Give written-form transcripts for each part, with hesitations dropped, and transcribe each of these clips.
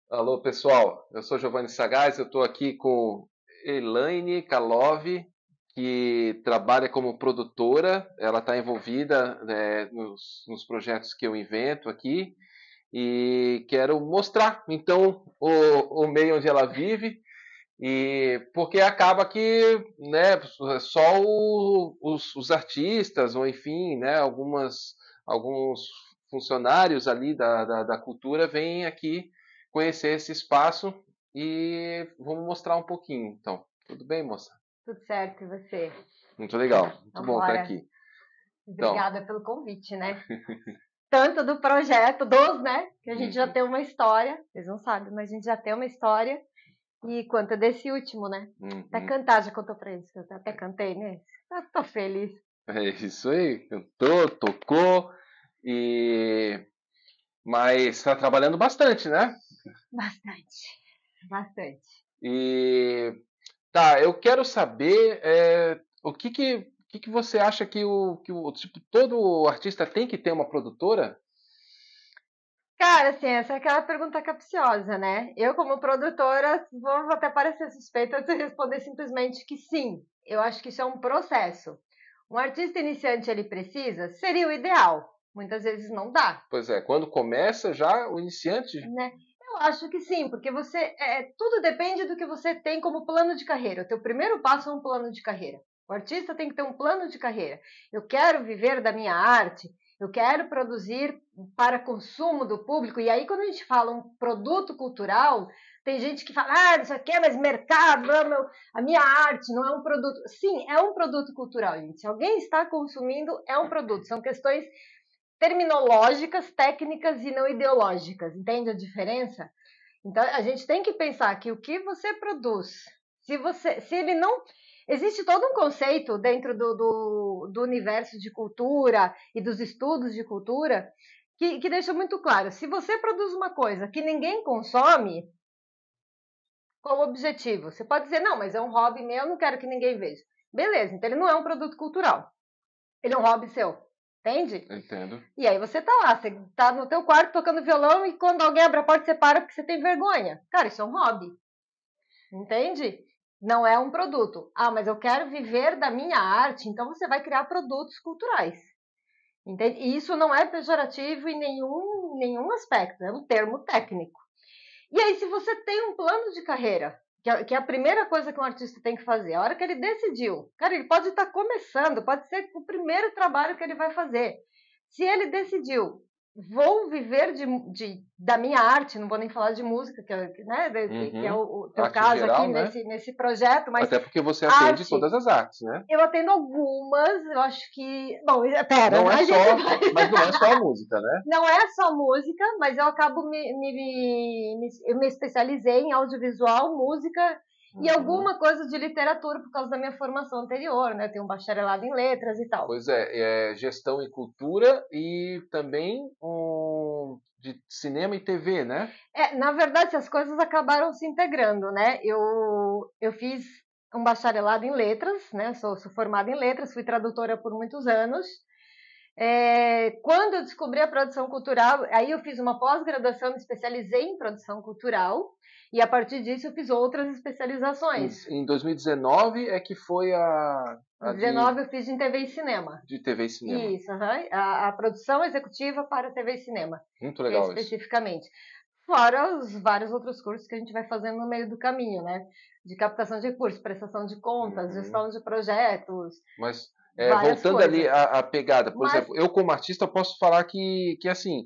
Alô, pessoal. Eu sou Giovanni Sagaz, eu estou aqui com Elaine Kalov, que trabalha como produtora. Ela está envolvida, né, nos projetos que eu invento aqui e quero mostrar, então, o meio onde ela vive e porque acaba que, né, só os artistas ou enfim, né, alguns funcionários ali da cultura vêm aqui conhecer esse espaço e vamos mostrar um pouquinho. Então, tudo bem, moça? Tudo certo, e você? Muito legal, muito bom estar Vambora. aqui. Então, Obrigada pelo convite, né? Tanto do projeto, né? Que a gente já uhum, tem uma história. Vocês não sabem, mas a gente já tem uma história. E quanto desse último, né? Até uhum. cantar já contou pra eles, que eu até cantei, né? Eu tô feliz. É isso aí, cantou, tocou e mas está trabalhando bastante, né? Bastante, bastante. E tá, eu quero saber o que que você acha que o tipo todo artista tem que ter uma produtora? Cara, assim, essa é aquela pergunta capciosa, né? Eu, como produtora, vou até parecer suspeita de responder simplesmente que sim. Eu acho que isso é um processo. Um artista iniciante, ele precisa? Seria o ideal. Muitas vezes não dá, Pois é, quando começa já o iniciante. né? Eu acho que sim, porque tudo depende do que você tem como plano de carreira. O teu primeiro passo é um plano de carreira. O artista tem que ter um plano de carreira. Eu quero viver da minha arte, eu quero produzir para consumo do público. E aí, quando a gente fala um produto cultural, tem gente que fala, isso aqui é mais mercado, a minha arte não é um produto. Sim, é um produto cultural, gente. Se alguém está consumindo, é um produto. São questões terminológicas, técnicas e não ideológicas. Entende a diferença? Então a gente tem que pensar que o que você produz, se ele não existe todo um conceito dentro do universo de cultura e dos estudos de cultura que deixa muito claro, se você produz uma coisa que ninguém consome, qual o objetivo? Você pode dizer, não, mas é um hobby meu, eu não quero que ninguém veja. Beleza, então ele não é um produto cultural, ele é um hobby seu, entende? Entendo. E aí você você tá no teu quarto tocando violão e quando alguém abre a porta você para porque você tem vergonha. Cara, isso é um hobby, entende? Não é um produto. Ah, mas eu quero viver da minha arte, então você vai criar produtos culturais. Entende? E isso não é pejorativo em nenhum aspecto, é um termo técnico. E aí, se você tem um plano de carreira, que é a primeira coisa que um artista tem que fazer, a hora que ele decidiu, cara, ele pode estar começando, pode ser o primeiro trabalho que ele vai fazer. Se ele decidiu, vou viver da minha arte, não vou nem falar de música, que é Uhum. o teu Arte caso aqui geral, né? nesse projeto, mas Até porque você atende arte, todas as artes, né? eu atendo algumas, eu acho que. Bom, pera, Não é a gente só, vai. mas não é só a música, né? Não é só música, mas eu acabo eu me especializei em audiovisual, música e Uhum. alguma coisa de literatura por causa da minha formação anterior, né? Tenho um bacharelado em letras e tal. Pois é, gestão e cultura e também de cinema e TV, né? Na verdade, essas coisas acabaram se integrando, né? Eu fiz um bacharelado em letras, né? Sou formada em letras, fui tradutora por muitos anos. Quando eu descobri a produção cultural, aí eu fiz uma pós-graduação, me especializei em produção cultural e a partir disso eu fiz outras especializações. Em 2019 é que foi Em a 19 eu fiz em TV e cinema. de TV e cinema. Isso, uhum. A produção executiva para TV e cinema, Muito legal isso. especificamente. Fora os vários outros cursos que a gente vai fazendo no meio do caminho, né? De captação de recursos, prestação de contas, Uhum. gestão de projetos, Mas várias voltando ali coisas. à pegada, por Mas exemplo, eu como artista posso falar que assim,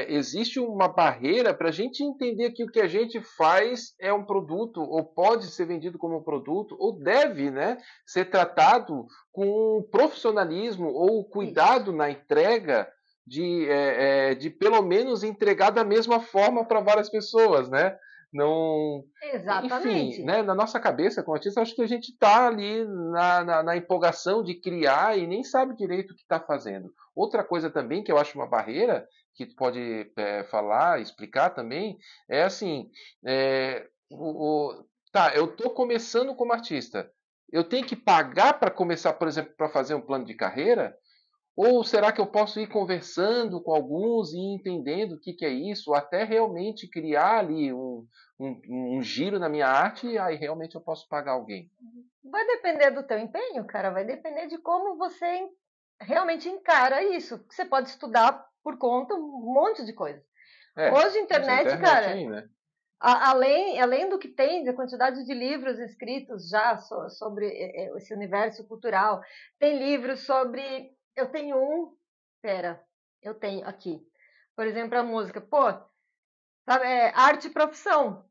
existe uma barreira para a gente entender que o que a gente faz é um produto, ou pode ser vendido como um produto, ou deve, né, ser tratado com profissionalismo ou isso. cuidado na entrega de pelo menos entregar da mesma forma para várias pessoas, né? Não, enfim, Exatamente. né, na nossa cabeça, como artista, acho que a gente está ali na empolgação de criar e nem sabe direito o que está fazendo. Outra coisa também que eu acho uma barreira, que tu pode falar, explicar também, é assim, tá, eu estou começando como artista, eu tenho que pagar para começar, por exemplo, para fazer um plano de carreira? Ou será que eu posso ir conversando com alguns e ir entendendo o que, que é isso, ou até realmente criar ali um giro na minha arte e aí realmente eu posso pagar alguém? Vai depender do teu empenho, cara, vai depender de como você realmente encara isso. Você pode estudar por conta um monte de coisa. É, Hoje, a temos a internet, internet cara, aí, né? além do que tem, da quantidade de livros escritos já sobre esse universo cultural, tem livros sobre. Eu tenho um. Pera, eu tenho aqui. Por exemplo, a música. Pô, sabe, arte e profissão.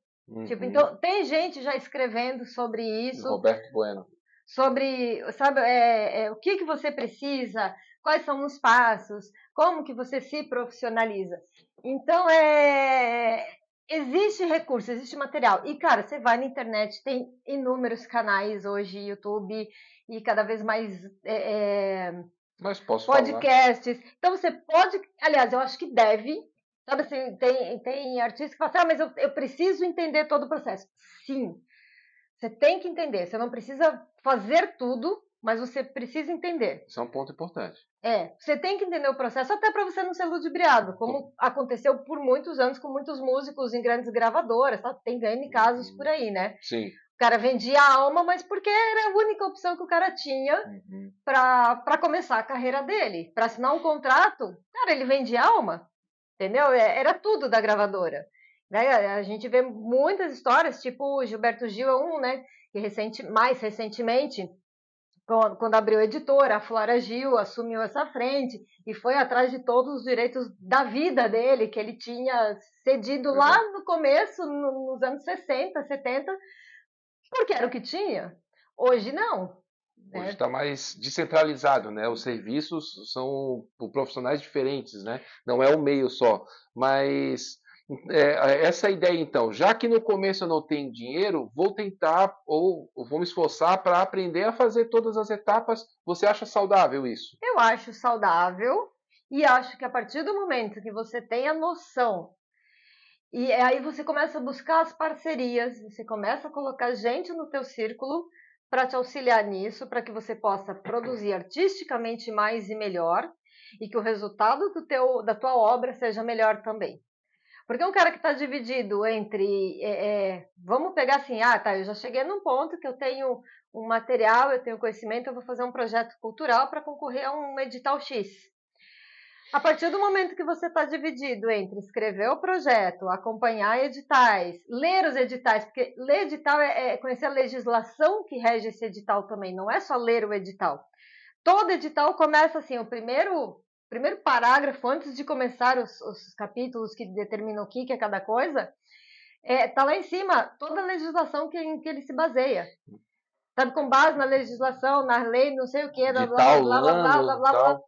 Tipo, Uhum. então, tem gente já escrevendo sobre isso, Roberto Bueno. sobre, sabe, o que você precisa, quais são os passos, como que você se profissionaliza. Então, existe recurso, existe material. E, cara, você vai na internet, tem inúmeros canais hoje, YouTube, e cada vez mais Mas posso falar. podcasts. Então, você pode, aliás, eu acho que deve. Sabe assim, tem artistas que falam assim, mas eu preciso entender todo o processo. Sim, você tem que entender. Você não precisa fazer tudo, mas você precisa entender. Isso é um ponto importante. Você tem que entender o processo até para você não ser ludibriado, como aconteceu por muitos anos com muitos músicos em grandes gravadoras, tá? Tem N casos por aí, né? Sim. O cara vendia a alma, mas porque era a única opção que o cara tinha para começar a carreira dele. Para assinar um contrato, cara, ele vendia a alma, entendeu? Era tudo da gravadora. Né? A gente vê muitas histórias, tipo o Gilberto Gil é um, né? Que mais recentemente, quando abriu a editora, a Flora Gil assumiu essa frente e foi atrás de todos os direitos da vida dele, que ele tinha cedido lá no começo, nos anos 60, 70, porque era o que tinha. Hoje não. Hoje Né? está mais descentralizado, né? Os serviços são por profissionais diferentes, né? Não é um meio só. Mas essa ideia, então, já que no começo eu não tenho dinheiro, vou tentar ou vou me esforçar para aprender a fazer todas as etapas. Você acha saudável isso? Eu acho saudável e acho que a partir do momento que você tem a noção e aí você começa a buscar as parcerias, você começa a colocar gente no teu círculo para te auxiliar nisso, para que você possa produzir artisticamente mais e melhor e que o resultado da tua obra seja melhor também. Porque um cara que está dividido entre, vamos pegar assim, tá, eu já cheguei num ponto que eu tenho um material, eu tenho conhecimento, eu vou fazer um projeto cultural para concorrer a um edital X. A partir do momento que você está dividido entre escrever o projeto, acompanhar editais, ler os editais, porque ler edital é conhecer a legislação que rege esse edital também, não é só ler o edital. Todo edital começa assim, o primeiro parágrafo, antes de começar os capítulos que determinam o que é cada coisa, tá lá em cima toda a legislação que ele se baseia. Sabe, com base na legislação, na lei, não sei o que, blá, De blá, tal blá, blá, blá, blá, ano, blá, blá. tal.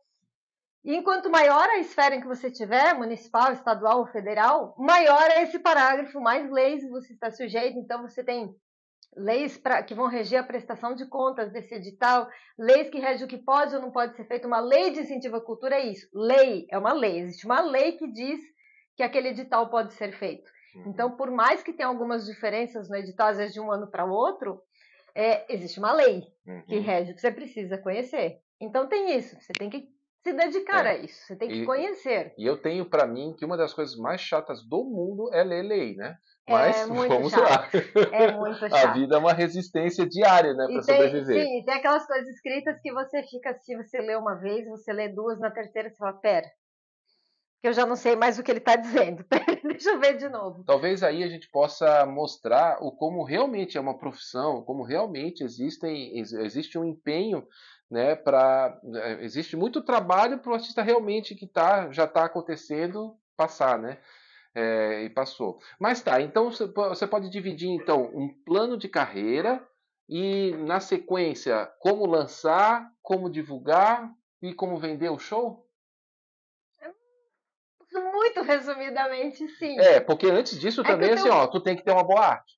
E enquanto maior a esfera em que você tiver, municipal, estadual ou federal, maior é esse parágrafo, mais leis você está sujeito. Então você tem leis que vão reger a prestação de contas desse edital, leis que regem o que pode ou não pode ser feito. Uma lei de incentivo à cultura é isso. Lei é uma lei. Existe uma lei que diz que aquele edital pode ser feito. Então, por mais que tenha algumas diferenças no edital, às vezes de um ano para o outro, existe uma lei que rege, que você precisa conhecer. Então tem isso, você tem que se dedicar a isso, você tem que conhecer. E eu tenho para mim que uma das coisas mais chatas do mundo é ler lei, né? É Mas muito vamos chato. lá. É muito A chato. vida é uma resistência diária, né, para sobreviver. Sim, tem aquelas coisas escritas que você fica, se você lê uma vez, você lê duas, na terceira você fala, pera, que eu já não sei mais o que ele está dizendo. Pera, deixa eu ver de novo. Talvez aí a gente possa mostrar o como realmente é uma profissão, como realmente existe um empenho, né, existe muito trabalho para o artista realmente que já está acontecendo passar, né? E passou. Mas tá, então você pode dividir então um plano de carreira e na sequência como lançar, como divulgar e como vender o show? Muito resumidamente, sim. Porque antes disso É que também assim, tu tem que ter uma boa arte.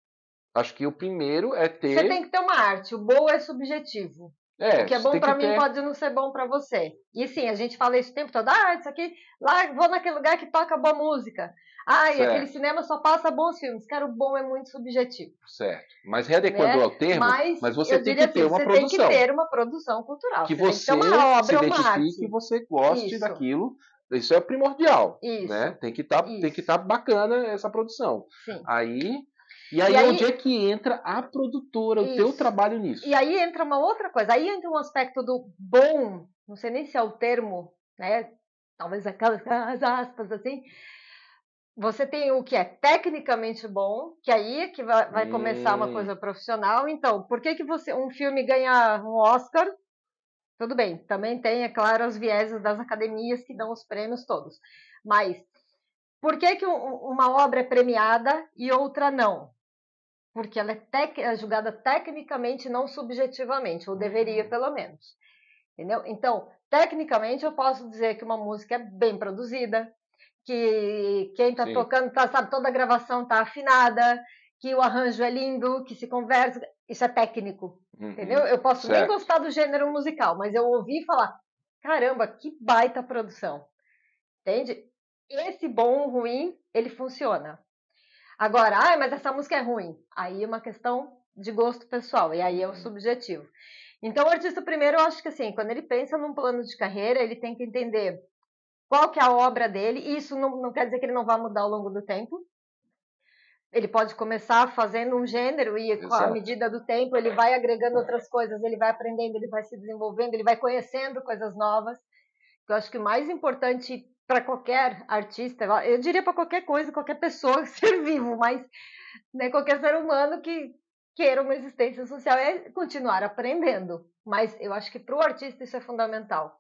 Acho que o primeiro é Você ter. tem que ter uma arte. O bom é subjetivo. O que é Você bom tem que para mim ter. pode não ser bom para você. E sim, a gente fala isso o tempo todo. Isso aqui, lá vou naquele lugar que toca boa música. Ah, e aquele certo, cinema só passa bons filmes. Cara, o bom é muito subjetivo, certo. Mas readequando né? ao termo, Mas mas você eu tem diria que ter assim, uma você tem que produção. ter uma produção cultural, Que você tem que ter você uma se obra, uma identifique e arte. você goste Isso, daquilo. Isso é primordial, né? isso, Tem que isso, estar bacana essa produção. sim. Aí, e E aí onde é aí, que entra a produtora, o teu isso. trabalho E nisso? aí entra uma outra coisa, aí entra um aspecto do bom, não sei nem se é o termo, né? Talvez aquelas aspas assim. Você tem o que é tecnicamente bom, que aí é que vai começar uma Hum, coisa profissional. Então, por que que um filme ganha um Oscar? Tudo bem, também tem, é claro, os vieses das academias que dão os prêmios todos. Mas por que que uma obra é premiada e outra não? Porque ela é julgada tecnicamente, não subjetivamente, ou deveria pelo menos. Entendeu? Então, tecnicamente, eu posso dizer que uma música é bem produzida, que quem está sim. tocando, sabe, toda a gravação está afinada, que o arranjo é lindo, que se conversa. Isso é técnico. Entendeu? Uhum, Eu posso nem certo. gostar do gênero musical, mas eu ouvi falar: caramba, que baita produção. Entende? Esse bom ou ruim, ele funciona. Agora, mas essa música é ruim. Aí é uma questão de gosto pessoal, e aí é o Uhum, subjetivo. Então, o artista, primeiro, eu acho que assim, quando ele pensa num plano de carreira, ele tem que entender qual que é a obra dele, e isso não quer dizer que ele não vá mudar ao longo do tempo. Ele pode começar fazendo um gênero e, com a exato. medida do tempo, ele vai agregando outras coisas, ele vai aprendendo, ele vai se desenvolvendo, ele vai conhecendo coisas novas. Eu acho que o mais importante para qualquer artista, eu diria para qualquer coisa, qualquer pessoa, ser vivo, mas né, qualquer ser humano que queira uma existência social é continuar aprendendo. Mas eu acho que para o artista isso é fundamental.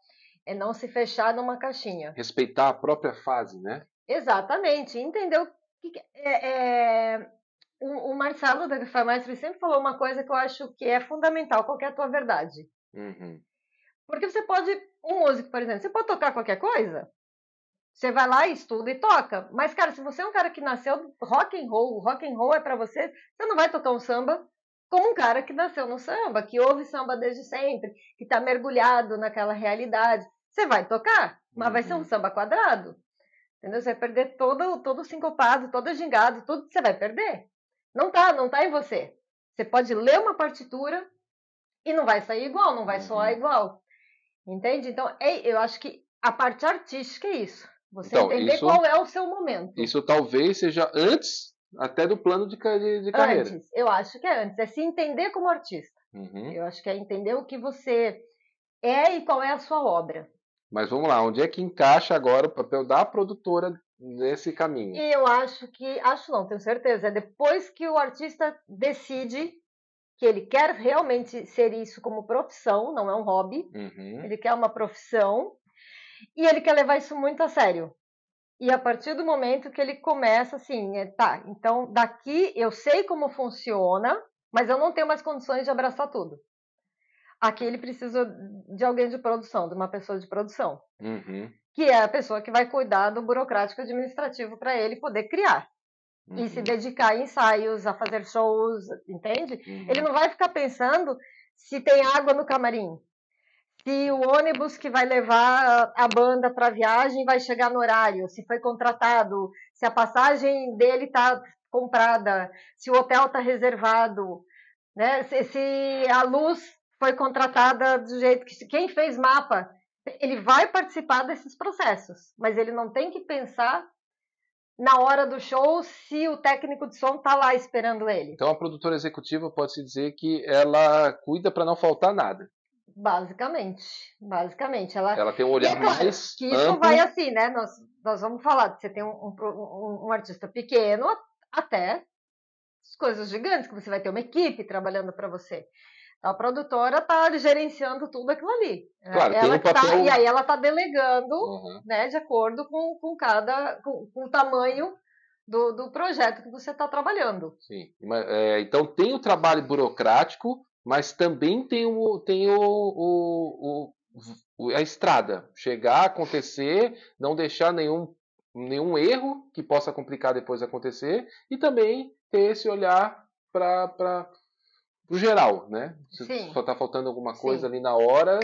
É não se fechar numa caixinha. Respeitar a própria fase, né? Exatamente. Entender o que o Marcelo da Farmácia sempre falou uma coisa que eu acho que é fundamental. Qual que é a tua verdade? Uhum, Porque você pode, um músico, por exemplo, você pode tocar qualquer coisa. Você vai lá, estuda e toca. Mas, cara, se você é um cara que nasceu rock and roll, o rock and roll é para você, você não vai tocar um samba como um cara que nasceu no samba, que ouve samba desde sempre, que está mergulhado naquela realidade. Você vai tocar, mas vai ser um uhum, samba quadrado. Entendeu? Você vai perder todo o sincopado, todo o gingado, tudo você vai perder. Não tá em você. Você pode ler uma partitura e não vai sair igual, não vai soar uhum. igual. Entende? Então, eu acho que a parte artística é isso. Você Então, entender qual é o seu momento. isso talvez seja antes até do plano de carreira. Antes, eu acho que é antes. É se entender como artista. Uhum. Eu acho que é entender o que você é e qual é a sua obra. Mas vamos lá, onde é que encaixa agora o papel da produtora nesse caminho? E eu acho que, acho não, tenho certeza, é depois que o artista decide que ele quer realmente ser isso como profissão, não é um hobby, Uhum. ele quer uma profissão e ele quer levar isso muito a sério. E a partir do momento que ele começa assim, tá, então daqui eu sei como funciona, mas eu não tenho mais condições de abraçar tudo. Aqui ele precisa de alguém de produção, de uma pessoa de produção, Uhum. que é a pessoa que vai cuidar do burocrático administrativo para ele poder criar e se Uhum. dedicar a ensaios, a fazer shows, entende? Ele Uhum. não vai ficar pensando se tem água no camarim, se o ônibus que vai levar a banda para a viagem vai chegar no horário, se foi contratado, se a passagem dele está comprada, se o hotel está reservado, né? Se a luz foi contratada do jeito que quem fez mapa, ele vai participar desses processos, mas ele não tem que pensar na hora do show se o técnico de som está lá esperando ele. Então a produtora executiva pode-se dizer que ela cuida para não faltar nada. Basicamente, ela. Ela tem um E é olhar claro mais que isso vai amplo. assim, né? Nós vamos falar, você tem um artista pequeno até as coisas gigantes, que você vai ter uma equipe trabalhando para você. Então, a produtora está gerenciando tudo aquilo ali. Claro, tem Ela um que tá, e papel. aí ela está delegando, Uhum. né, de acordo com o tamanho do projeto que você está trabalhando. Sim. Então tem o trabalho burocrático, mas também a estrada. Chegar, acontecer, não deixar nenhum erro que possa complicar depois acontecer, e também ter esse olhar para o geral, né? Se Sim, só está faltando alguma coisa sim. ali na hora,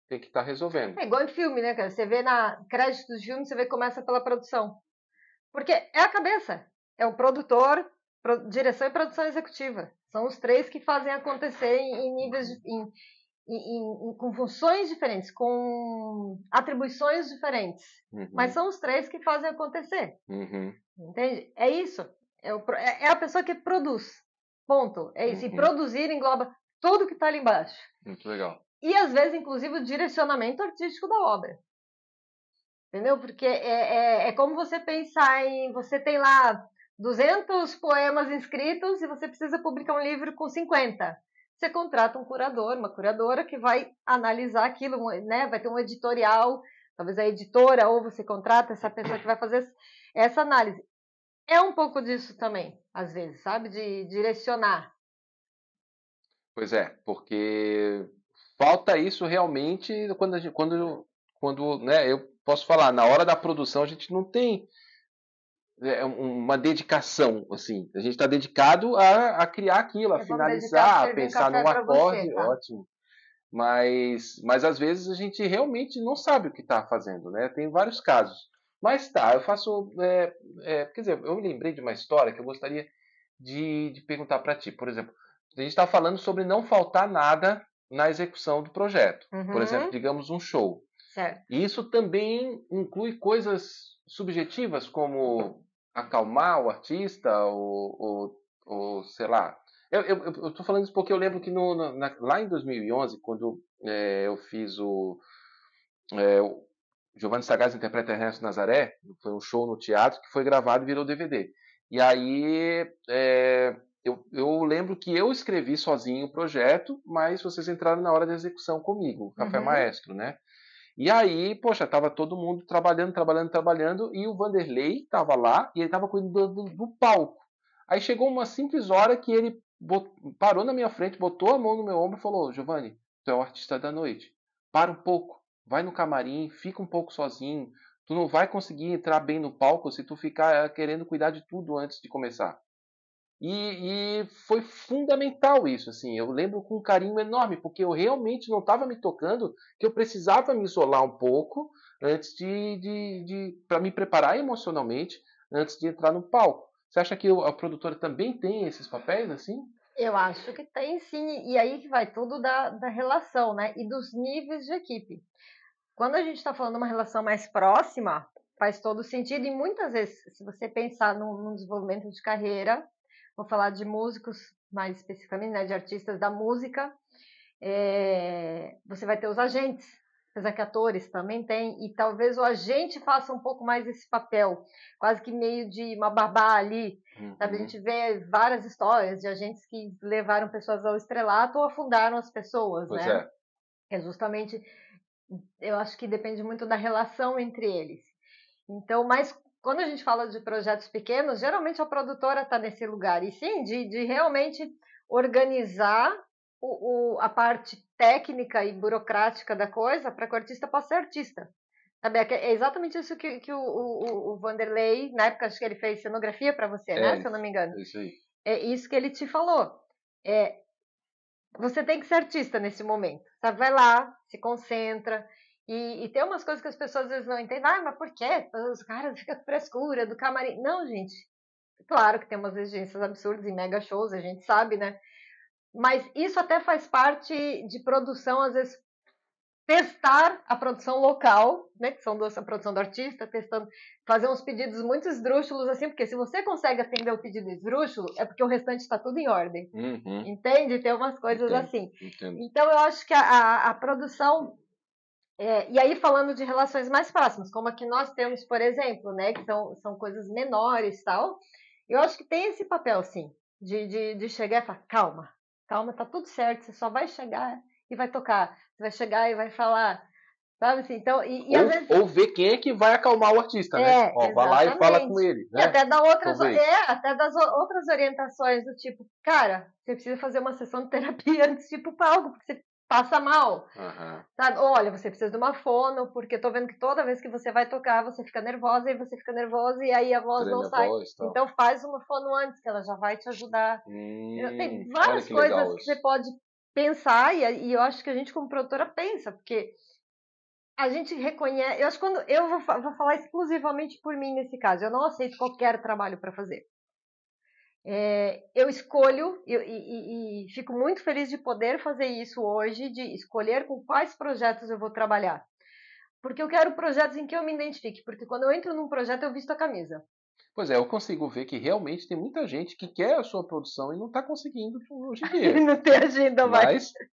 tem que estar resolvendo. É igual em filme, né, cara? Você vê na crédito de filme, você vê que começa pela produção. Porque é a cabeça, é o produtor, direção e produção executiva. São os três que fazem acontecer em níveis, com funções diferentes, com atribuições diferentes. Mas são os três que fazem acontecer. Entende? É isso. É a pessoa que produz. Ponto. É isso. E produzir engloba tudo que está ali embaixo. Muito legal. E às vezes, inclusive, o direcionamento artístico da obra. Entendeu? Porque é como você pensar em... Você tem lá 200 poemas inscritos e você precisa publicar um livro com 50. Você contrata um curador, uma curadora que vai analisar aquilo, né? Vai ter um editorial, talvez a editora, ou você contrata essa pessoa que vai fazer essa análise. É um pouco disso também, às vezes, sabe? De direcionar. Pois é, porque falta isso realmente quando, né, eu posso falar, na hora da produção a gente não tem uma dedicação, assim. A gente está dedicado a criar aquilo, a Vamos dedicar para finalizar, a servir um pensar café num para você, acorde, tá? ótimo. Mas às vezes a gente realmente não sabe o que está fazendo, né? Tem vários casos. Mas tá, eu faço. Quer dizer, eu me lembrei de uma história que eu gostaria de perguntar para ti. Por exemplo, a gente está falando sobre não faltar nada na execução do projeto. Por exemplo, digamos um show. Certo. E isso também inclui coisas subjetivas como acalmar o artista ou sei lá. Eu tô falando isso porque eu lembro que lá em 2011, quando eu fiz o Giovanni Sagaz interpreta Ernesto Nazaré, foi um show no teatro que foi gravado e virou DVD. E aí eu lembro que eu escrevi sozinho o projeto, mas vocês entraram na hora da execução comigo, o Café Maestro, né? E aí, poxa, tava todo mundo trabalhando, e o Vanderlei tava lá e ele tava cuidando do palco. Aí chegou uma simples hora que ele parou na minha frente, botou a mão no meu ombro e falou: Giovanni, tu é o artista da noite. Para um pouco, vai no camarim, fica um pouco sozinho. Tu não vai conseguir entrar bem no palco se tu ficar querendo cuidar de tudo antes de começar. E foi fundamental isso, assim. Eu lembro com um carinho enorme, porque eu realmente não estava me tocando que eu precisava me isolar um pouco antes para me preparar emocionalmente antes de entrar no palco. Você acha que a produtora também tem esses papéis assim? Eu acho que tem sim, e aí que vai tudo da relação, né? E dos níveis de equipe. Quando a gente está falando de uma relação mais próxima, faz todo sentido, e muitas vezes, se você pensar num desenvolvimento de carreira, vou falar de músicos mais especificamente, né, de artistas da música, você vai ter os agentes, apesar que atores também tem, e talvez o agente faça um pouco mais esse papel, quase que meio de uma babá ali, sabe? A gente vê várias histórias de agentes que levaram pessoas ao estrelato ou afundaram as pessoas, Pois né? é. É justamente, eu acho que depende muito da relação entre eles. Então, mas quando a gente fala de projetos pequenos, geralmente a produtora está nesse lugar, e sim, de realmente organizar a parte técnica e burocrática da coisa para que o artista possa ser artista. Sabe? É exatamente isso que o Vanderlei, na época acho que ele fez cenografia para você, né? Se eu não me engano. É isso aí. É isso que ele te falou. Você tem que ser artista nesse momento. Sabe? Vai lá, se concentra. E tem umas coisas que as pessoas às vezes não entendem. Ah, mas por quê? Os caras ficam com frescura do camarim. Não, gente. Claro que tem umas exigências absurdas em mega shows, a gente sabe, né? Mas isso até faz parte de produção, às vezes, testar a produção local, né? Que são a produção do artista, testando, fazer uns pedidos muito esdrúxulos, assim, porque se você consegue atender o pedido esdrúxulo, é porque o restante está tudo em ordem. Entende? Tem umas coisas assim. Entendo. Então, eu acho que a produção. E aí, falando de relações mais próximas, como a que nós temos, por exemplo, né? Que são coisas menores e tal. Eu acho que tem esse papel, sim, de chegar e falar: calma, calma, tá tudo certo, você só vai chegar e vai tocar. Você vai chegar e vai falar, sabe assim? Então, às vezes. Ou ver quem é que vai acalmar o artista, né? Ó, vai lá e fala com Exatamente. ele, E né? até dar Talvez. até das outras orientações do tipo, cara, você precisa fazer uma sessão de terapia antes de ir pro palco, porque você passa mal. Sabe? Olha, você precisa de uma fono, porque eu tô vendo que toda vez que você vai tocar, você fica nervosa, e você fica nervosa, e aí a voz Treme não a sai. voz, tal. Então faz uma fono antes, que ela já vai te ajudar. Tem Olha várias que coisas legal que você isso. pode pensar, e eu acho que a gente como produtora pensa, porque a gente reconhece. Eu acho que quando eu vou falar exclusivamente por mim nesse caso, eu não aceito qualquer trabalho para fazer. Eu escolho e fico muito feliz de poder fazer isso hoje, de escolher com quais projetos eu vou trabalhar. Porque eu quero projetos em que eu me identifique, porque quando eu entro num projeto eu visto a camisa. Pois é, eu consigo ver que realmente tem muita gente que quer a sua produção e não está conseguindo hoje em dia. Não tem agenda mais. Mas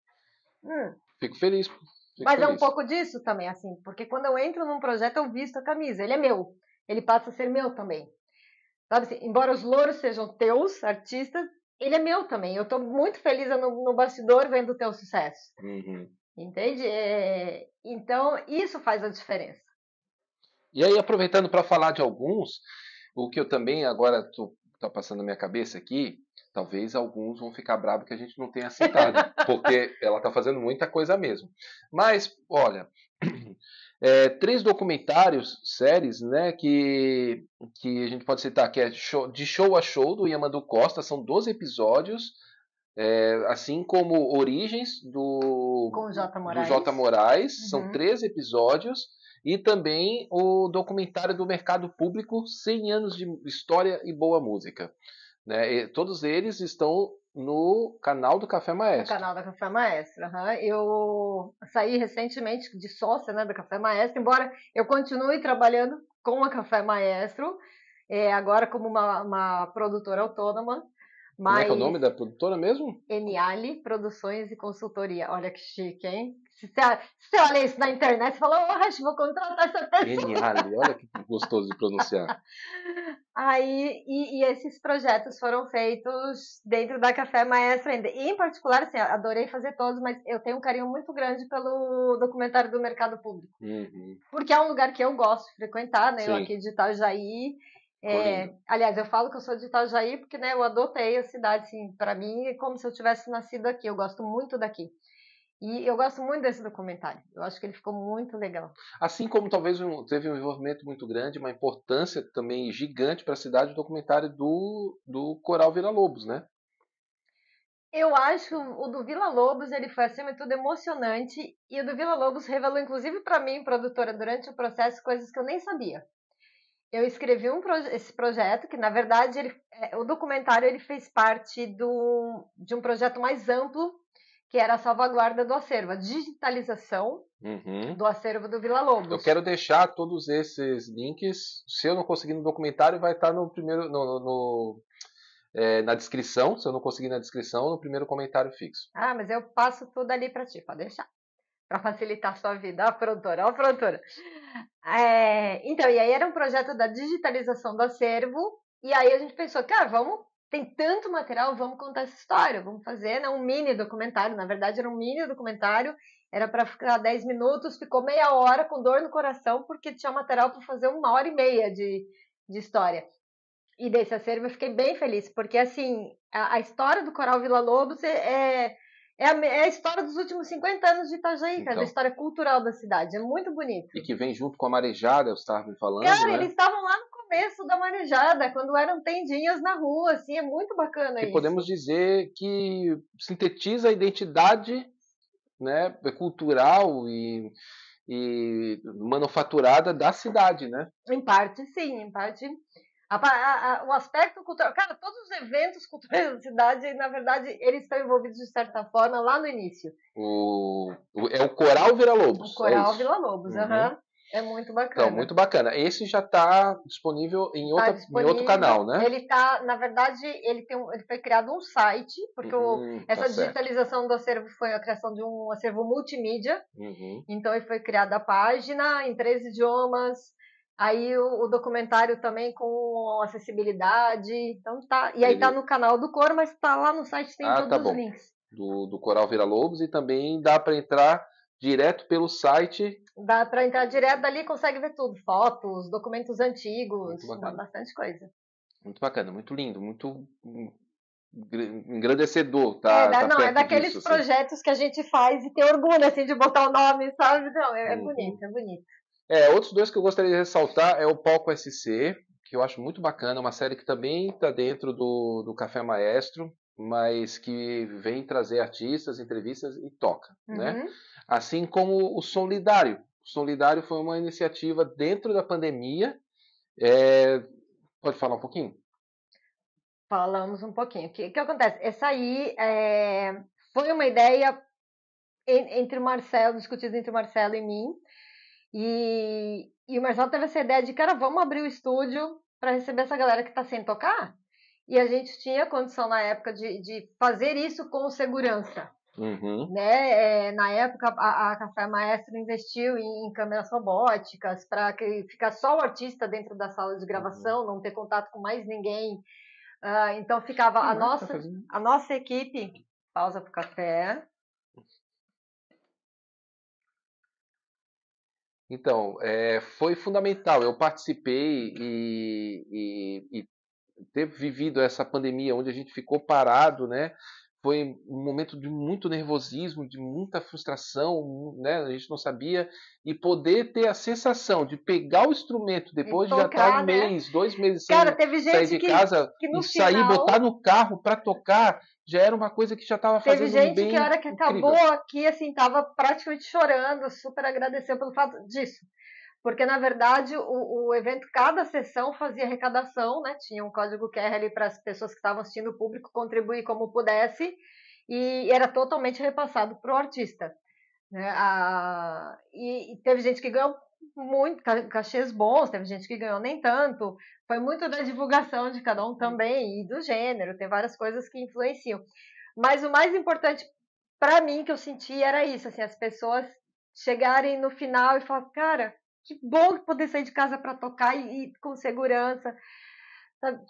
Hum. fico feliz. Mas é um pouco disso também, assim, porque quando eu entro num projeto eu visto a camisa, ele é meu, ele passa a ser meu também. Sabe assim, embora os louros sejam teus, artistas, ele é meu também. Eu estou muito feliz no bastidor vendo o teu sucesso. Uhum. Entende? Então, isso faz a diferença. E aí, aproveitando para falar de alguns, o que eu também agora está passando na minha cabeça aqui, talvez alguns vão ficar bravos que a gente não tenha citado, porque ela está fazendo muita coisa mesmo. Mas, olha, 3 documentários, séries, né, que a gente pode citar, que é De Show a Show, do Yamadu Costa, são 12 episódios, assim como Origens, Com o J. do Moraes. J. Moraes, são Uhum. 13 episódios, e também o documentário do Mercado Público, 100 anos de história e boa música. Né? E todos eles estão no canal do Café No Maestro. canal da Café Maestro. Uhum. Eu saí recentemente de sócia, né, da Café Maestro, embora eu continue trabalhando com a Café Maestro, agora como uma produtora autônoma. Como é que é o Mas nome da produtora mesmo? Eniale Produções e Consultoria. Olha que chique, hein? Se você olha isso na internet, você fala, oh, vou contratar essa pessoa. Eniale, olha que gostoso de pronunciar. Aí, esses projetos foram feitos dentro da Café Maestro ainda. E, em particular, assim, adorei fazer todos, mas eu tenho um carinho muito grande pelo documentário do Mercado Público. Uhum. Porque é um lugar que eu gosto de frequentar, né? Sim. Eu aqui de Itajaí. Aliás, eu falo que eu sou de Itajaí porque, né, eu adotei a cidade, assim, para mim é como se eu tivesse nascido aqui. Eu gosto muito daqui. E eu gosto muito desse documentário. Eu acho que ele ficou muito legal. Assim como talvez teve um envolvimento muito grande, uma importância também gigante para a cidade, o documentário do Coral Villa-Lobos, né? Eu acho o do Villa Lobos, ele foi acima de tudo emocionante, e o do Villa Lobos revelou inclusive para mim, produtora, durante o processo, coisas que eu nem sabia. Eu escrevi esse projeto, que na verdade o documentário ele fez parte de um projeto mais amplo, que era a salvaguarda do acervo, a digitalização do acervo do Villa Lobos. Eu quero deixar todos esses links, se eu não conseguir no documentário, vai estar no primeiro, na descrição, se eu não conseguir na descrição, no primeiro comentário fixo. Ah, mas eu passo tudo ali para ti, pode deixar. Para facilitar a sua vida. Ó, produtora, ó, produtora. Então, e aí era um projeto da digitalização do acervo, e aí a gente pensou, cara, tem tanto material, vamos contar essa história, vamos fazer, né, um mini documentário, na verdade era um mini documentário, era para ficar 10 minutos, ficou meia hora com dor no coração, porque tinha material para fazer 1h30 de história. E desse acervo eu fiquei bem feliz, porque assim, a história do Coral Villa Lobos é a história dos últimos 50 anos de Itajaí, cara, da história cultural da cidade. É muito bonito. E que vem junto com a marejada, eu estava me falando, cara, né? Eles estavam lá no começo da marejada, quando eram tendinhas na rua, assim, é muito bacana que isso. Podemos dizer que sintetiza a identidade, né, cultural e manufaturada da cidade, né? Em parte, sim, em parte. O aspecto cultural, cara, todos os eventos culturais da cidade, na verdade, eles estão envolvidos de certa forma lá no início. É o Coral Villa-Lobos. O Coral Villa-Lobos, é muito bacana. Então, muito bacana. Esse já está disponível em outro canal, né? Ele está, na verdade, ele foi criado um site, porque essa digitalização do acervo foi a criação de um acervo multimídia. Então, ele foi criada a página em 3 idiomas. Aí o documentário também com acessibilidade. Então tá. E aí tá no canal do Cor, mas tá lá no site, tem todos os links. Do Coral Villa-Lobos, e também dá para entrar direto pelo site. Dá para entrar direto dali, consegue ver tudo, fotos, documentos antigos, bastante coisa. Muito bacana, muito lindo, muito engrandecedor, é daqueles disso, projetos assim, que a gente faz e tem orgulho assim de botar o nome, sabe? Não, é bonito, é bonito. Outros 2 que eu gostaria de ressaltar é o Palco SC, que eu acho muito bacana, uma série que também está dentro do Café Maestro, mas que vem trazer artistas, entrevistas e toca, né? Assim como o Solidário. O Solidário foi uma iniciativa dentro da pandemia. Pode falar um pouquinho? Falamos um pouquinho. O que acontece? Essa aí foi uma ideia entre o Marcelo, discutida entre o Marcelo e mim. E o Marcelo teve essa ideia de, cara, vamos abrir o estúdio para receber essa galera que está sem tocar. E a gente tinha condição na época de fazer isso com segurança. Uhum. Né? Na época, a Café Maestro investiu em câmeras robóticas para ficar só o artista dentro da sala de gravação, não ter contato com mais ninguém. Então ficava a nossa equipe. Pausa para o café. Então, foi fundamental. Eu participei e ter vivido essa pandemia onde a gente ficou parado, né? Foi um momento de muito nervosismo, de muita frustração, né? A gente não sabia, e poder ter a sensação de pegar o instrumento depois de já estar um mês, 2 meses sem sair de casa e sair, botar no carro para tocar, já era uma coisa que já estava fazendo bem. Teve gente que a hora que acabou aqui, assim, estava praticamente chorando, super agradeceu pelo fato disso. Porque, na verdade, o evento, cada sessão fazia arrecadação, né? Tinha um código QR ali para as pessoas que estavam assistindo, o público contribuir como pudesse, e era totalmente repassado para o artista. Né? E teve gente que ganhou muito, cachês bons, teve gente que ganhou nem tanto. Foi muito da divulgação de cada um também, e do gênero, tem várias coisas que influenciam. Mas o mais importante para mim que eu senti era isso, assim, as pessoas chegarem no final e falar, cara, que bom poder sair de casa para tocar e com segurança.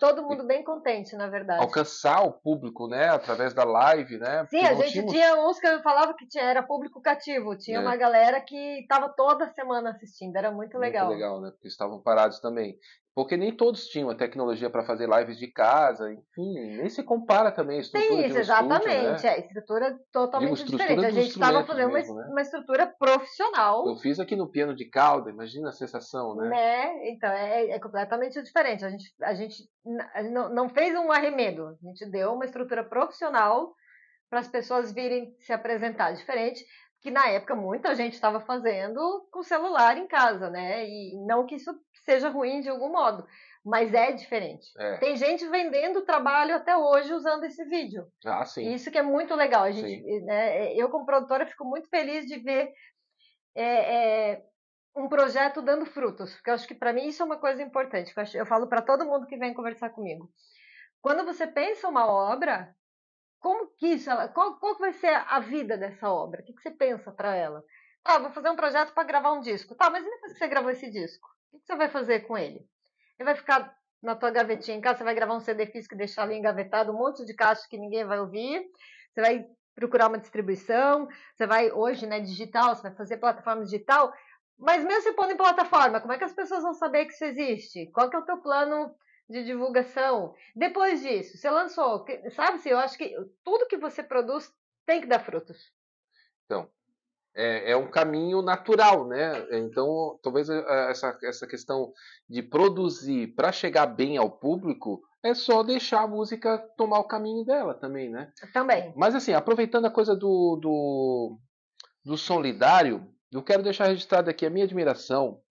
Todo mundo bem contente, na verdade. Alcançar o público, né, através da live, né? Sim, a gente tinha uns que eu falava que era público cativo. Tinha uma galera que estava toda semana assistindo, era muito legal. Muito legal, né? Porque estavam parados também. Porque nem todos tinham a tecnologia para fazer lives de casa, enfim, nem se compara também a estrutura Tem isso, de um exatamente. Estúdio, né? Estrutura totalmente estrutura diferente. A gente estava fazendo mesmo, né? uma estrutura profissional. Eu fiz aqui no piano de cauda, imagina a sensação, né? Então, é completamente diferente. A gente não fez um arremedo, a gente deu uma estrutura profissional para as pessoas virem se apresentar diferente, que na época muita gente estava fazendo com celular em casa, né? E não que isso seja ruim de algum modo, mas é diferente. Tem gente vendendo trabalho até hoje usando esse vídeo. Ah, sim. Isso que é muito legal. A gente, né, eu como produtora fico muito feliz de ver um projeto dando frutos, porque eu acho que para mim isso é uma coisa importante. Eu falo para todo mundo que vem conversar comigo. Quando você pensa uma obra, como que isso, qual vai ser a vida dessa obra? O que você pensa para ela? Vou fazer um projeto para gravar um disco. Tá, mas e depois que você gravou esse disco? O que você vai fazer com ele? Ele vai ficar na tua gavetinha em casa, você vai gravar um CD físico e deixar ali engavetado, um monte de caixa que ninguém vai ouvir. Você vai procurar uma distribuição, você vai, hoje, né, digital, você vai fazer plataforma digital. Mas mesmo se pondo em plataforma, como é que as pessoas vão saber que isso existe? Qual que é o teu plano de divulgação? Depois disso, você lançou, sabe? Eu acho que tudo que você produz tem que dar frutos. Então, é um caminho natural, né? Então, talvez essa questão de produzir para chegar bem ao público é só deixar a música tomar o caminho dela também, né? Também. Mas assim, aproveitando a coisa do Solidário, eu quero deixar registrado aqui a minha admiração,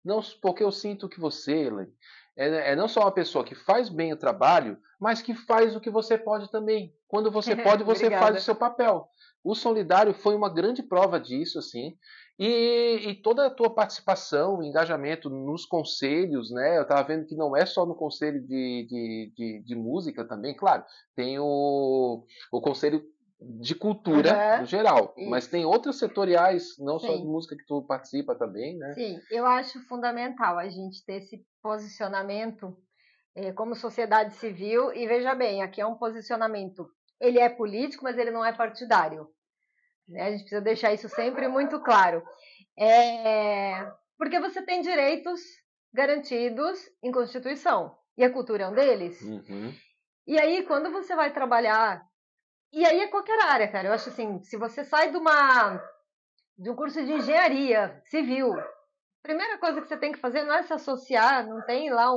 não porque eu sinto que você, Elaine, é não só uma pessoa que faz bem o trabalho, mas que faz o que você pode também. Quando você pode, você faz o seu papel. O Solidário foi uma grande prova disso, assim, e toda a tua participação, engajamento nos conselhos, né? Eu estava vendo que não é só no conselho de música também, claro, tem o conselho de cultura no geral, mas tem outros setoriais, não só de música, que tu participa também, né? Sim, eu acho fundamental a gente ter esse posicionamento como sociedade civil, e veja bem, aqui é um posicionamento, ele é político, mas ele não é partidário. Né? A gente precisa deixar isso sempre muito claro. Porque você tem direitos garantidos em Constituição, e a cultura é um deles. Uhum. E aí, quando você vai trabalhar, e aí é qualquer área, cara, eu acho assim, se você sai de um curso de engenharia civil, a primeira coisa que você tem que fazer não é se associar, não tem lá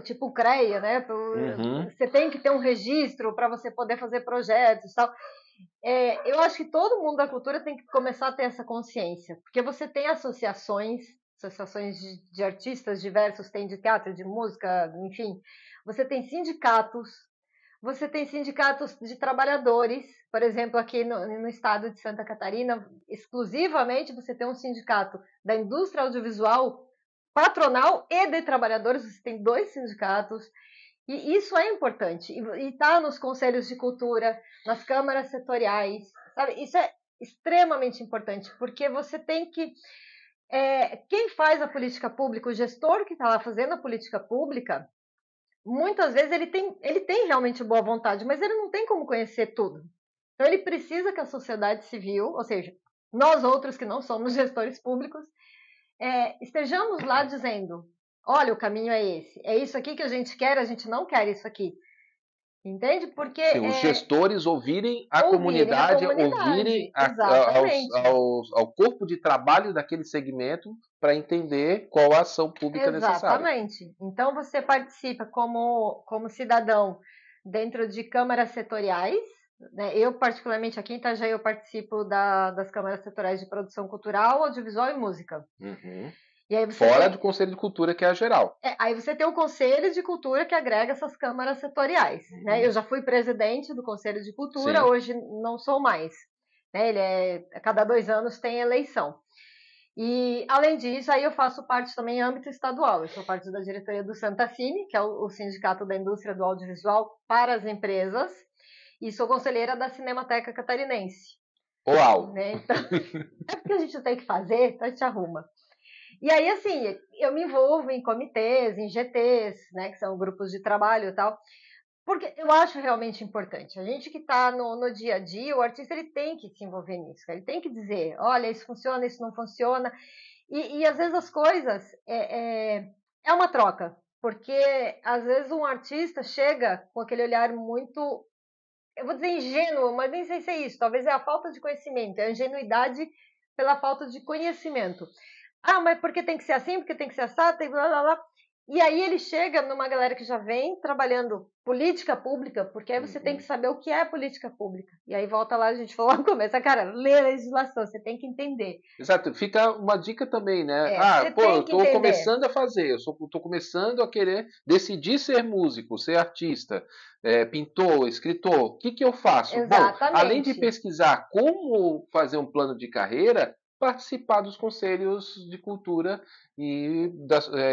tipo o CREA, né? Uhum. Você tem que ter um registro para você poder fazer projetos e tal. Eu acho que todo mundo da cultura tem que começar a ter essa consciência, porque você tem associações de artistas diversos, tem de teatro, de música, enfim. Você tem sindicatos de trabalhadores, por exemplo, aqui no estado de Santa Catarina, exclusivamente você tem um sindicato da indústria audiovisual patronal e de trabalhadores, você tem 2 sindicatos, e isso é importante, e está nos conselhos de cultura, nas câmaras setoriais, sabe? Isso é extremamente importante, porque você tem que. Quem faz a política pública, o gestor que está lá fazendo a política pública, muitas vezes ele tem realmente boa vontade, mas ele não tem como conhecer tudo. Então ele precisa que a sociedade civil, ou seja, nós outros que não somos gestores públicos, estejamos lá dizendo: olha, o caminho é esse, é isso aqui que a gente quer, a gente não quer isso aqui. Entende? Porque Sim, os gestores ouvirem a ouvirem a comunidade, ouvirem comunidade, exatamente. ao corpo de trabalho daquele segmento para entender qual a ação pública necessária. Exatamente. Então você participa como cidadão dentro de câmaras setoriais, né? Eu, particularmente aqui em Itajaí, eu participo das câmaras setoriais de produção cultural, audiovisual e música. Uhum. E aí Fora do Conselho de Cultura, que é a geral. aí você tem o Conselho de Cultura que agrega essas câmaras setoriais. Né? Eu já fui presidente do Conselho de Cultura, Sim. hoje não sou mais. Né? A cada 2 anos tem eleição. E, além disso, aí eu faço parte também em âmbito estadual. Eu sou parte da diretoria do Santacine, que é o Sindicato da Indústria do Audiovisual para as Empresas, e sou conselheira da Cinemateca Catarinense. Uau! Né? Então, é porque a gente tem que fazer, então a gente arruma. E aí, assim, eu me envolvo em comitês, em GTs, né, que são grupos de trabalho e tal, porque eu acho realmente importante. A gente que está no dia a dia, o artista ele tem que se envolver nisso, ele tem que dizer, olha, isso funciona, isso não funciona. E às vezes as coisas é uma troca, porque às vezes um artista chega com aquele olhar muito, eu vou dizer ingênuo, mas nem sei se é isso, talvez é a falta de conhecimento, é a ingenuidade pela falta de conhecimento. Ah, mas porque tem que ser assim, porque tem que ser assado, tem blá blá blá. E aí ele chega numa galera que já vem trabalhando política pública, porque aí você tem que saber o que é política pública. E aí volta lá, a gente falou no começo, cara, lê a legislação, você tem que entender. Exato, fica uma dica também, né? Você Pô, eu tem que estou entender. começando a fazer, estou começando a querer decidir ser músico, ser artista, pintor, escritor. O que eu faço? Bom, além de Exatamente. pesquisar como fazer um plano de carreira, participar dos conselhos de cultura e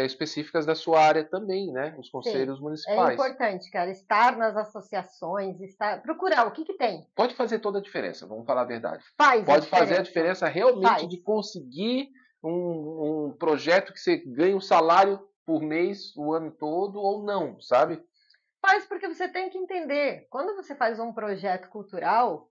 específicas da sua área também, né? Os Sim. conselhos É municipais. importante, cara, estar nas associações, procurar o que tem. Pode fazer toda a diferença, vamos falar a verdade. Faz a Pode fazer a diferença. diferença realmente Faz. de conseguir um projeto que você ganha um salário por mês o ano todo ou não, sabe? Faz porque você tem que entender. Quando você faz um projeto cultural,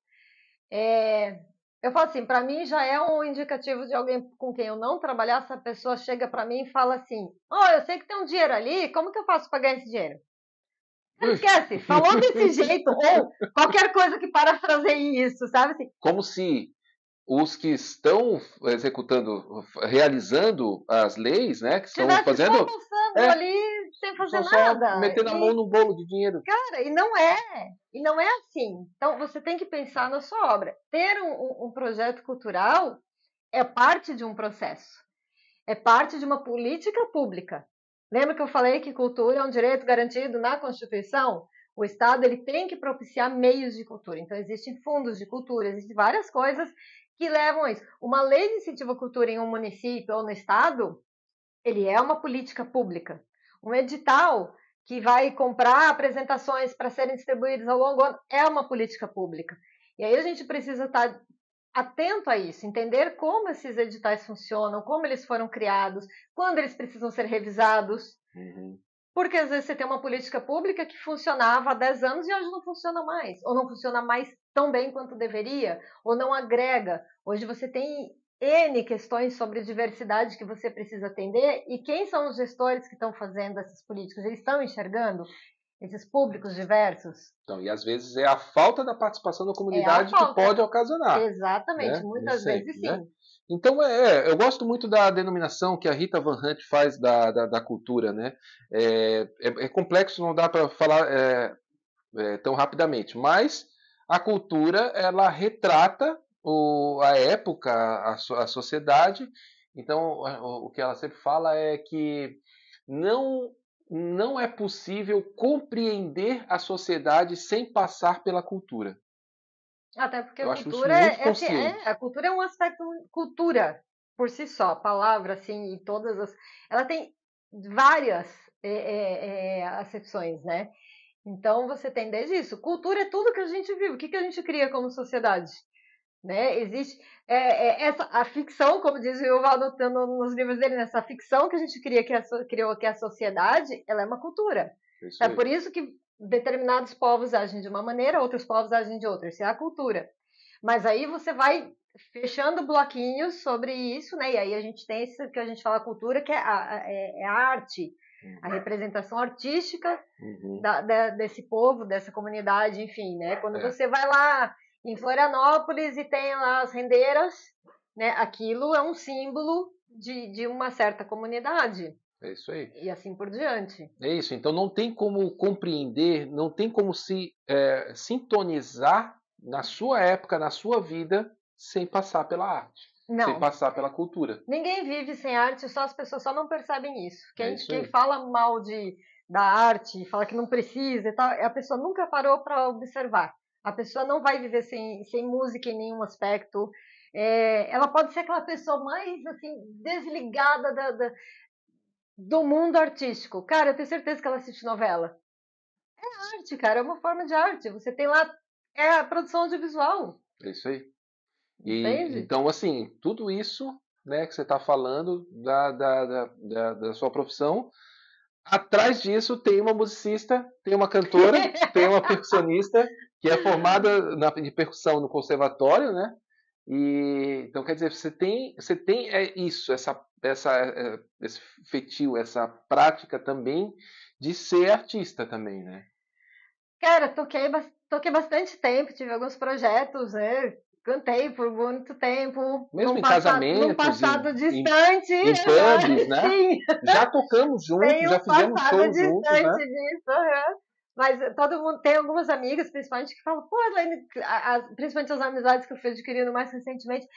eu falo assim, para mim já é um indicativo de alguém com quem eu não trabalhar, se a pessoa chega para mim e fala assim, eu sei que tem um dinheiro ali, como que eu faço para ganhar esse dinheiro? Não esquece, falou desse jeito, ou qualquer coisa que parafraseie isso, sabe assim? Como se os que estão executando, realizando as leis, né, que estão Tivesse só fazendo, almoçando ali sem fazer só nada. metendo a mão no bolo de dinheiro. Cara, e não é assim. Então você tem que pensar na sua obra. Ter um projeto cultural é parte de um processo, é parte de uma política pública. Lembra que eu falei que cultura é um direito garantido na Constituição? O Estado ele tem que propiciar meios de cultura. Então existem fundos de cultura, existem várias coisas que levam a isso. Uma lei de incentivo à cultura em um município ou no Estado, ele é uma política pública. Um edital que vai comprar apresentações para serem distribuídas ao longo do ano é uma política pública. E aí a gente precisa estar atento a isso, entender como esses editais funcionam, como eles foram criados, quando eles precisam ser revisados. Uhum. Porque às vezes você tem uma política pública que funcionava há 10 anos e hoje não funciona mais, ou não funciona mais tão bem quanto deveria, ou não agrega. Hoje você tem N questões sobre diversidade que você precisa atender, e quem são os gestores que estão fazendo essas políticas? Eles estão enxergando esses públicos diversos? Então, e às vezes é a falta da participação da É a comunidade que falta. pode ocasionar, Exatamente, né? Nem muitas vezes sempre, né? sim. Então, eu gosto muito da denominação que a Rita Van Hunt faz da cultura, né? É complexo, não dá para falar tão rapidamente, mas a cultura, ela retrata a época, a sociedade. Então, o que ela sempre fala é que não, não é possível compreender a sociedade sem passar pela cultura. Até porque a Eu acho isso cultura muito assim, consciente. a cultura é um aspecto, cultura por si só, a palavra assim, e todas as, ela tem várias acepções, né? Então você tem desde isso. Cultura é tudo que a gente vive. O que a gente cria como sociedade? Né? Existe a ficção, como diz o Yuval nos livros dele, nessa ficção que a gente criou, que é a sociedade, ela é uma cultura. É por isso que determinados povos agem de uma maneira, outros povos agem de outra. Isso é a cultura. Mas aí você vai fechando bloquinhos sobre isso, né? E aí a gente tem isso que a gente fala cultura, que é a arte, a representação artística desse povo, dessa comunidade, enfim, né? Quando você vai lá em Florianópolis e tem lá as rendeiras, né? Aquilo é um símbolo de uma certa comunidade. É isso aí. E assim por diante. É isso. Então não tem como compreender, não tem como se sintonizar na sua época, na sua vida, sem passar pela arte. Não. Sem passar pela cultura. Ninguém vive sem arte, só as pessoas só não percebem isso. Quem aí. fala mal da arte, fala que não precisa e tal, a pessoa nunca parou para observar. A pessoa não vai viver sem música em nenhum aspecto. Ela pode ser aquela pessoa mais assim desligada do mundo artístico. Cara, eu tenho certeza que ela assiste novela. É arte, cara, é uma forma de arte. Você tem lá a produção audiovisual. É isso aí. Entende? Então, assim, tudo isso, né, que você está falando da sua profissão, atrás disso tem uma musicista, tem uma cantora, tem uma percussionista que é formada de percussão no conservatório, né? Então, quer dizer, você tem isso, esse feitio, essa prática também de ser artista também, né? Cara, toquei bastante tempo, tive alguns projetos, né? Cantei por muito tempo. Mesmo em casamentos, num passado distante. Em pubs, né? Sim. Já tocamos juntos, já fizemos shows juntos, né? Disso, Mas todo mundo tem algumas amigas, principalmente, que falam, pô, Elaine, principalmente as amizades que eu fui adquirindo mais recentemente.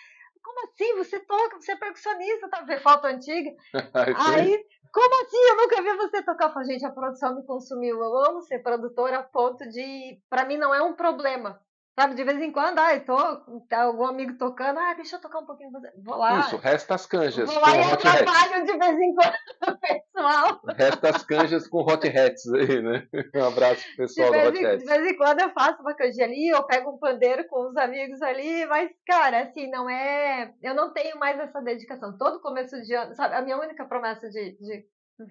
Como assim? Você toca, você é percussionista, tá? Ver foto antiga. Aí, como assim? Eu nunca vi você tocar. Eu falei, gente, a produção me consumiu. Eu amo ser produtora a ponto de. Pra mim não é um problema. Sabe, de vez em quando, tá algum amigo tocando, deixa eu tocar um pouquinho. Vou lá. Isso, resta as canjas. Vou lá e atrapalho de vez em quando o pessoal. Resta as canjas com Hot Hats aí, né? Um abraço pro pessoal do Hot Hats. De vez em quando eu faço uma canjinha ali, eu pego um pandeiro com os amigos ali, mas, cara, assim, não é. Eu não tenho mais essa dedicação. Todo começo de ano, sabe, a minha única promessa de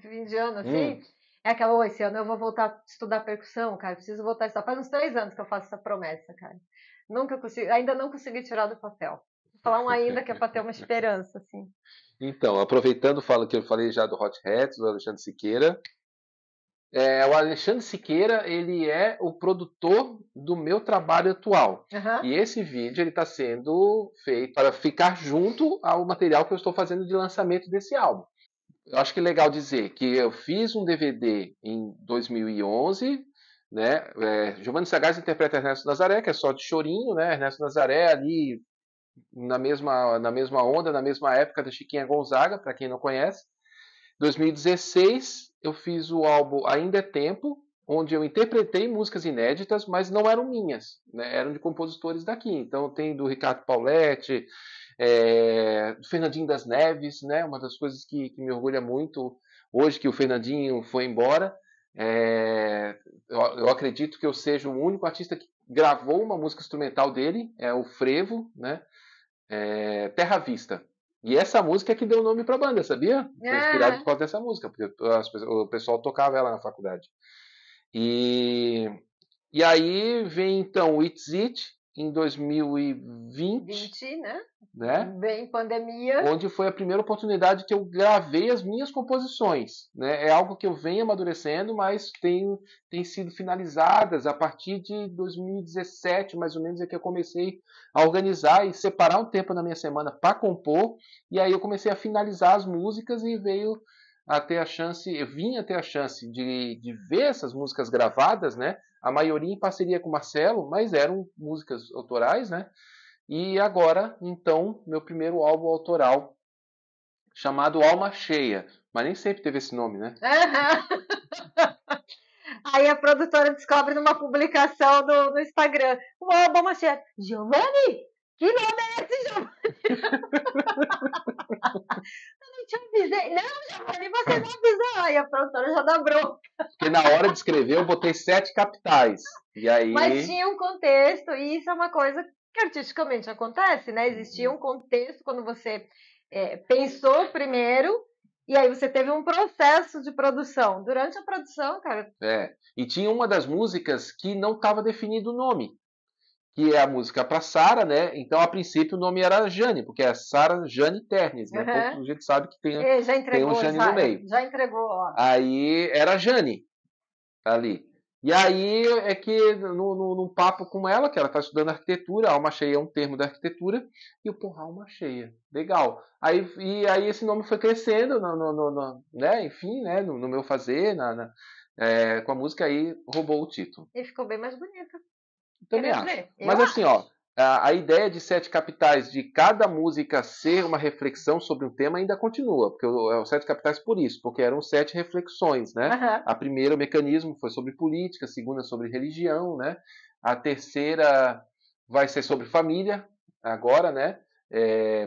fim de ano, assim, é aquela, esse ano eu vou voltar a estudar percussão, cara, preciso voltar a estudar. Faz uns 3 anos que eu faço essa promessa, cara. Ainda não consegui tirar do papel. Vou falar um ainda que é para ter uma esperança, assim. Então, aproveitando, falo que eu falei já do Hot Hats, do Alexandre Siqueira. O Alexandre Siqueira, ele é o produtor do meu trabalho atual. E esse vídeo ele está sendo feito para ficar junto ao material que eu estou fazendo de lançamento desse álbum. Eu acho que é legal dizer que eu fiz um DVD em 2011, né? Giovanni Sagaz interpreta Ernesto Nazaré, que é só de chorinho, né? Ernesto Nazaré ali na mesma onda, na mesma época da Chiquinha Gonzaga, para quem não conhece. 2016 eu fiz o álbum Ainda é Tempo, onde eu interpretei músicas inéditas, mas não eram minhas, né? Eram de compositores daqui. Então tem do Ricardo Pauletti, do Fernandinho das Neves, né? Uma das coisas que me orgulha muito hoje que o Fernandinho foi embora. Eu acredito que eu seja o único artista que gravou uma música instrumental dele, é o Frevo, né? Terra Vista. E essa música é que deu nome para a banda, sabia? Foi inspirado por causa dessa música, porque o pessoal tocava ela na faculdade. E aí vem então o It's It, em 2020, 20, né? né? Bem pandemia. Onde foi a primeira oportunidade que eu gravei as minhas composições, né? É algo que eu venho amadurecendo, mas tem sido finalizadas a partir de 2017, mais ou menos, é que eu comecei a organizar e separar um tempo na minha semana para compor, e aí eu comecei a finalizar as músicas e veio a ter a chance, eu vim a ter a chance de ver essas músicas gravadas, né? A maioria em parceria com o Marcelo, mas eram músicas autorais, né? E agora, então, meu primeiro álbum autoral, chamado Alma Cheia. Mas nem sempre teve esse nome, né? Aí a produtora descobre numa publicação no Instagram um álbum cheio. Giovanni? Que nome é esse, Giovanni? Eu não te avisei. Não, Giovanni, você não avisou. Aí a produtora já dá bronca. Porque na hora de escrever eu botei 7 capitais. E aí... Mas tinha um contexto, e isso é uma coisa que artisticamente acontece, né? Existia um contexto quando você pensou primeiro, e aí você teve um processo de produção. Durante a produção, cara. E tinha uma das músicas que não estava definido o nome, que é a música para Sara, né? Então, a princípio, o nome era Jane, porque é Sara Jane Ternes, né? Pouco a gente sabe que Já entregou, tem um Jane no meio. Já entregou, ó. Aí era Jane ali. E aí é que num papo com ela, que ela está estudando arquitetura, alma cheia é um termo da arquitetura, e eu, porra, alma cheia, legal. E aí esse nome foi crescendo, né, enfim, né, no meu fazer, com a música aí roubou o título. E ficou bem mais bonito. Também acho. Mas assim, ó, a ideia de 7 capitais, de cada música ser uma reflexão sobre um tema, ainda continua. Porque os 7 capitais por isso, porque eram 7 reflexões, né? Uhum. A primeira, o mecanismo, foi sobre política, a segunda sobre religião, né? A terceira vai ser sobre família, agora, né?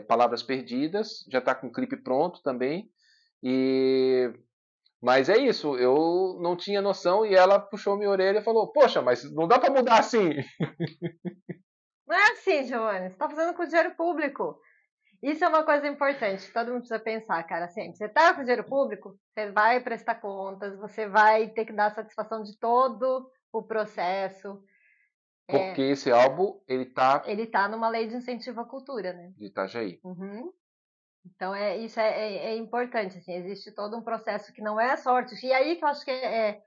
Palavras Perdidas, já está com o clipe pronto também. Mas é isso, eu não tinha noção e ela puxou minha orelha e falou: Poxa, mas não dá para mudar assim. Não é assim, Giovanni, você está fazendo com dinheiro público. Isso é uma coisa importante, que todo mundo precisa pensar, cara. Sempre, você está com dinheiro público, você vai prestar contas, você vai ter que dar satisfação de todo o processo. Porque esse álbum, ele tá numa lei de incentivo à cultura, né? De Itajaí. Uhum. Então, isso é importante, assim, existe todo um processo que não é sorte. E aí que eu acho que é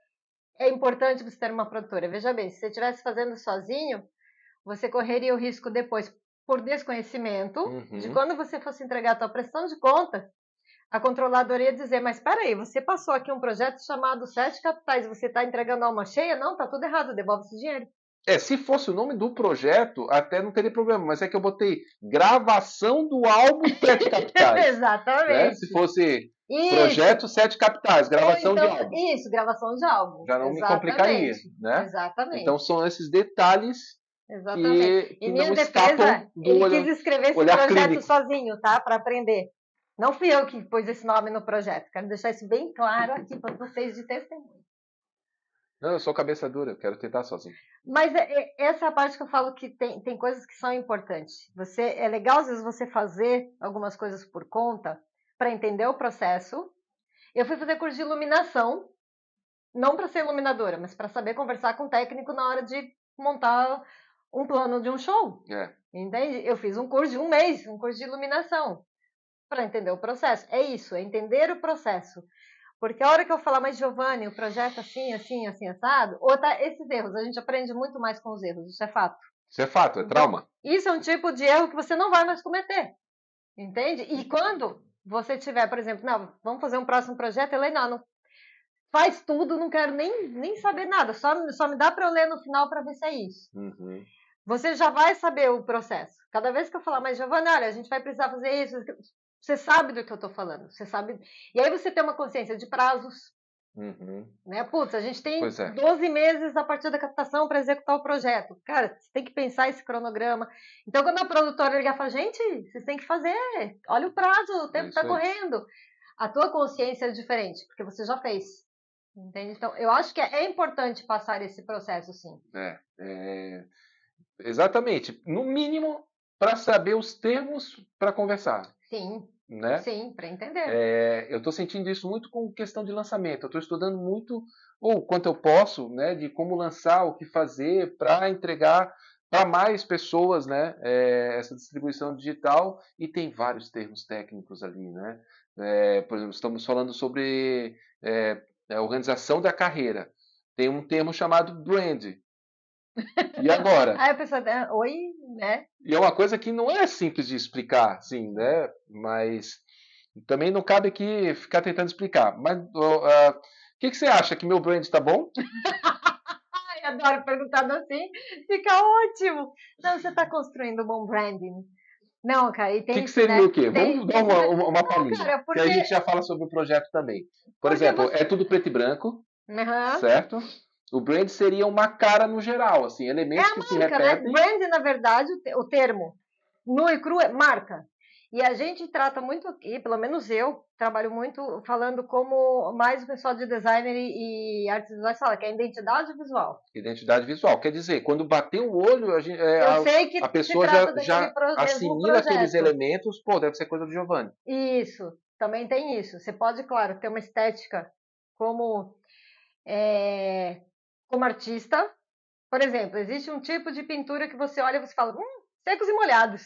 importante você ter uma produtora. Veja bem, se você estivesse fazendo sozinho, você correria o risco depois, por desconhecimento, de quando você fosse entregar a tua prestação de conta, a controladora ia dizer, mas espera aí, você passou aqui um projeto chamado 7 Capitais, você está entregando alma cheia? Não, tá tudo errado, devolve esse dinheiro. Se fosse o nome do projeto, até não teria problema, mas é que eu botei gravação do álbum 7 Capitais. Exatamente. Né? Se fosse projeto 7 Capitais, gravação de álbum. Isso, gravação de álbum. Já não me complicaria, né? Exatamente. Então são esses detalhes que minha não defesa, escapam do ele olho, quis escrever esse olhar projeto clínico. sozinho, tá? Para aprender. Não fui eu que pus esse nome no projeto. Quero deixar isso bem claro aqui para vocês de testemunho. Não, eu sou cabeça dura, eu quero tentar sozinho. Mas essa é a parte que eu falo que tem coisas que são importantes. É legal, às vezes, você fazer algumas coisas por conta para entender o processo. Eu fui fazer curso de iluminação, não para ser iluminadora, mas para saber conversar com o técnico na hora de montar um plano de um show. Entende? Eu fiz um curso de um mês, um curso de iluminação, para entender o processo. É isso, é entender o processo. Porque a hora que eu falar, mas Giovanni, o projeto assim, assim, assim, assado, ou tá, esses erros, a gente aprende muito mais com os erros, isso é fato. Isso é fato, é trauma. Então, isso é um tipo de erro que você não vai mais cometer, entende? E quando você tiver, por exemplo, não, vamos fazer um próximo projeto, eu leio, não faz tudo, não quero nem saber nada, só me dá para eu ler no final para ver se é isso. Você já vai saber o processo. Cada vez que eu falar, mas Giovanni, olha, a gente vai precisar fazer isso, você sabe do que eu estou falando, você sabe. E aí você tem uma consciência de prazos. Né? Putz, a gente tem 12 meses a partir da captação para executar o projeto. Cara, você tem que pensar esse cronograma. Então, quando a produtora ligar e fala, gente, vocês têm que fazer, olha o prazo, o tempo está correndo. A tua consciência é diferente, porque você já fez. Entende? Então, eu acho que é importante passar esse processo, sim. Exatamente. No mínimo, para saber os termos para conversar. Sim. Né? Sim, para entender. Eu estou sentindo isso muito com questão de lançamento. Eu estou estudando muito, ou quanto eu posso, né, de como lançar, o que fazer para entregar para mais pessoas, né, essa distribuição digital, e tem vários termos técnicos ali, né? Por exemplo, estamos falando sobre a organização da carreira. Tem um termo chamado brand. E agora? Aí a pessoa, oi, né? E é uma coisa que não é simples de explicar, sim, né? Mas também não cabe aqui ficar tentando explicar. Mas o que você acha? Que meu brand está bom? Ai, adoro perguntado assim, fica ótimo. Não, você está construindo um bom branding. Não, cara, e O que tem sim, seria né? o quê? Vamos dar Tem que. uma Não, palhinha, cara, que a gente já fala sobre o projeto também. Por porque exemplo, você. é tudo preto e branco, Aham. certo? O brand seria uma cara no geral, assim, É elementos a que se marca, né? repetem. Brand, na verdade, o termo nu e cru é marca. E a gente trata muito aqui, pelo menos eu, trabalho muito falando como mais o pessoal de designer e artes visuais fala, que é identidade visual. Identidade visual. Quer dizer, quando bater o olho, Eu sei a que se pessoa trata daquele já mesmo assimila aqueles projeto. elementos, pô, deve ser coisa do Giovanni. Isso, também tem isso. Você pode, claro, ter uma estética como, é, como artista. Por exemplo, existe um tipo de pintura que você olha e você fala, secos e molhados.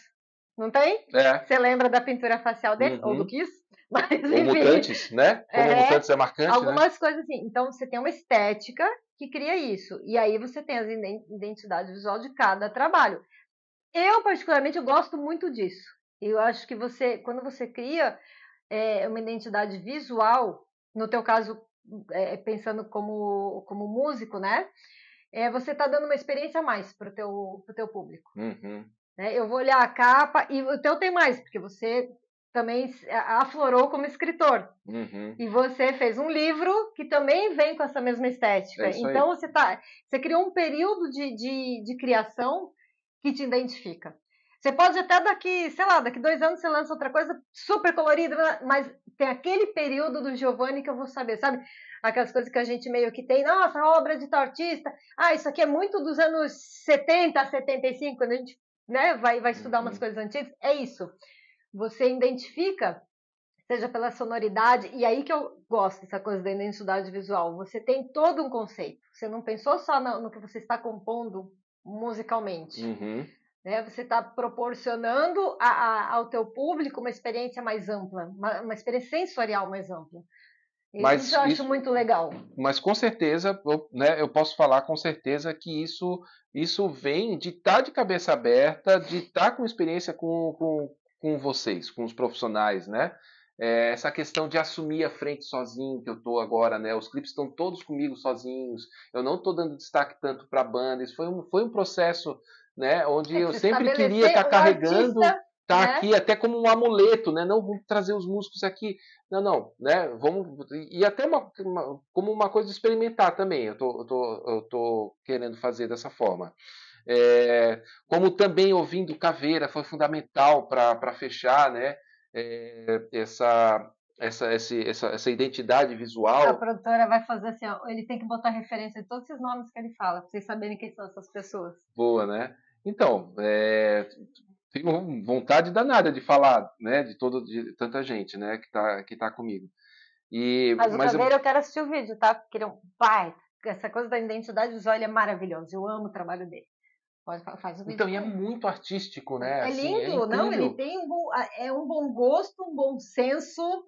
Não tem? É. Você lembra da pintura facial dele? Ou do Uhum. Kiss? Mas, Ou enfim, mutantes, né? Como mutantes é marcante, né? algumas coisas assim. Então, você tem uma estética que cria isso. E aí você tem as identidade visual de cada trabalho. Eu, particularmente, eu gosto muito disso. Eu acho que você, quando você cria uma identidade visual, no teu caso, pensando como músico, né? Você está dando uma experiência a mais para o teu público. Uhum. Né? Eu vou olhar a capa e o teu tem mais, porque você também aflorou como escritor. Uhum. E você fez um livro que também vem com essa mesma estética. É isso aí. Então você criou um período de criação que te identifica. Você pode até daqui, sei lá, daqui 2 anos você lança outra coisa super colorida, mas tem aquele período do Giovanni que eu vou saber, sabe? Aquelas coisas que a gente meio que tem, nossa, obra de tal artista, isso aqui é muito dos anos 70, 75, quando a gente, né, vai estudar umas coisas antigas, é isso. Você identifica, seja pela sonoridade, e aí que eu gosto dessa coisa da identidade visual. Você tem todo um conceito. Você não pensou só no que você está compondo musicalmente. Uhum. Né? Você está proporcionando ao teu público uma experiência mais ampla, uma experiência sensorial mais ampla. Isso eu acho muito legal. Mas com certeza, né, eu posso falar com certeza que isso vem de estar de cabeça aberta, de estar com experiência com vocês, com os profissionais, né? Essa questão de assumir a frente sozinho, que eu estou agora, né? Os clipes estão todos comigo sozinhos, eu não estou dando destaque tanto para a banda. Isso foi um processo, né, onde eu sempre queria estar carregando, estar aqui até como um amuleto, né? Não, vamos trazer os músicos aqui. Não, né? Vamos e até como uma coisa de experimentar também. Eu tô querendo fazer dessa forma. Como também ouvindo Caveira foi fundamental para fechar, né? Essa identidade A visual. produtora vai fazer assim, ó, ele tem que botar referência de todos esses nomes que ele fala, para vocês saberem quem são essas pessoas. Boa, né? Então, tenho vontade danada de falar, né? De tanta gente, né? Que tá comigo. Mas o Mas Caveira eu quero assistir o vídeo, tá? Porque ele é um pai. Essa coisa da identidade visual ele é maravilhoso. Eu amo o trabalho dele. Faz o vídeo então, e com é ele. muito artístico, né? É Assim, é lindo, não? Ele incrível. tem um bom gosto, um bom senso,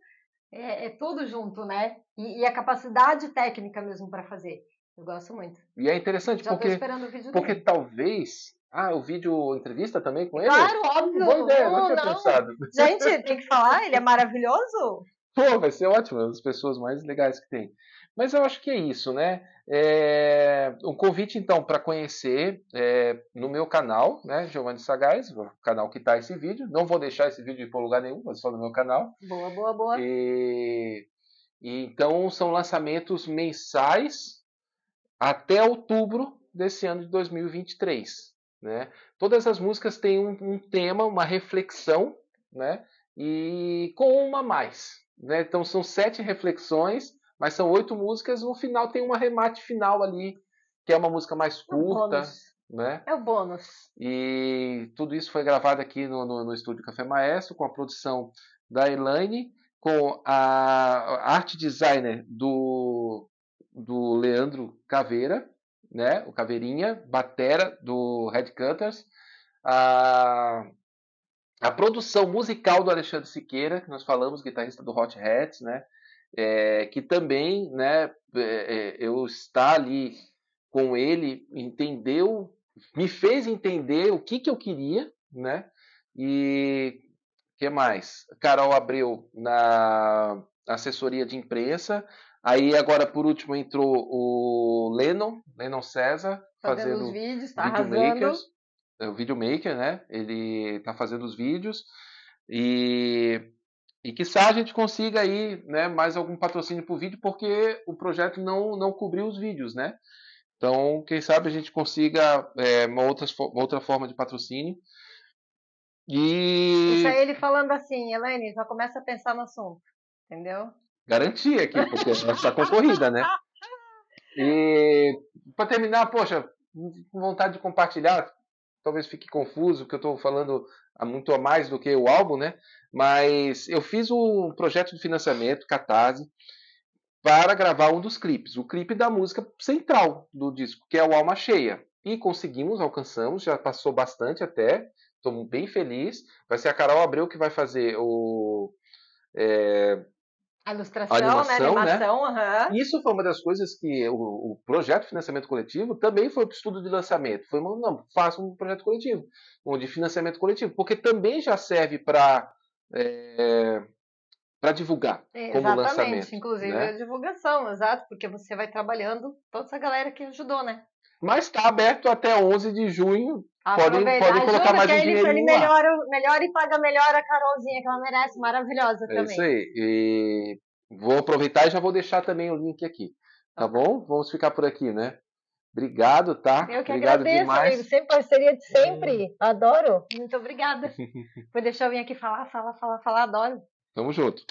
tudo junto, né? E a capacidade técnica mesmo para fazer. Eu gosto muito. E é interessante Já estou esperando o vídeo porque dele. talvez. Ah, o vídeo entrevista também com ele? Claro, óbvio. Boa ideia, não tinha Não. pensado. Gente, tem que falar, ele é maravilhoso. Pô, vai ser ótimo, é uma das pessoas mais legais que tem. Mas eu acho que é isso, né? Um convite, então, para conhecer no meu canal, né, Giovanni Sagaz, o canal que está esse vídeo. Não vou deixar esse vídeo ir para lugar nenhum, mas só no meu canal. Boa, boa, boa. E então são lançamentos mensais até outubro desse ano de 2023, né? Todas as músicas têm um tema, uma reflexão, né? E com uma a mais, né? Então são 7 reflexões, mas são 8 músicas. No final tem um arremate final ali, que é uma música mais É o curta, bônus. né? É o bônus. E tudo isso foi gravado aqui no estúdio Café Maestro, com a produção da Elaine, com a arte designer do Leandro Caveira, né? O Caveirinha, batera do Headcutters. A produção musical do Alexandre Siqueira, que nós falamos, guitarrista do Hot Hats, né? Que também, né, eu estar ali com ele, entendeu, me fez entender o que eu queria, né? E que mais? Carol Abreu na assessoria de imprensa. Aí agora por último entrou o Lennon César, Fazendo os fazendo vídeos, tá videomakers, arrasando. o videomaker, né? Ele está fazendo os vídeos e quiçá a gente consiga aí, né, mais algum patrocínio por vídeo, porque o projeto não cobriu os vídeos, né? Então, quem sabe a gente consiga uma outra forma de patrocínio. Isso E é ele falando assim, Elaine, já começa a pensar no assunto, entendeu? garantir aqui, porque está concorrida, né? E para terminar, poxa, com vontade de compartilhar, talvez fique confuso, que eu estou falando muito a mais do que o álbum, né? Mas eu fiz um projeto de financiamento, Catarse, para gravar um dos clipes, o clipe da música central do disco, que é o Alma Cheia. E conseguimos, alcançamos, já passou bastante até, estou bem feliz. Vai ser a Carol Abreu que vai fazer A a ilustração, né? animação, né? Animação, aham. Isso foi uma das coisas que o projeto de financiamento coletivo também foi para o estudo de lançamento. Foi, não, faça um projeto coletivo, de financiamento coletivo, porque também já serve para divulgar como Exatamente, lançamento, inclusive a né? divulgação, exato, porque você vai trabalhando toda essa galera que ajudou, né? Mas está aberto até 11 de junho. Aproveita, Podem colocar ajuda mais que um aí ele dinheirinho lá. melhora e paga melhor a Carolzinha, que ela merece, maravilhosa É isso também. aí. E vou aproveitar e já vou deixar também o link aqui. Tá Então, bom? Vamos ficar por aqui, né? Obrigado, tá? eu que Obrigado agradeço, amigo. demais. Sempre parceria de sempre. Adoro. Muito obrigada. Por deixar eu vir aqui falar, adoro. Tamo junto.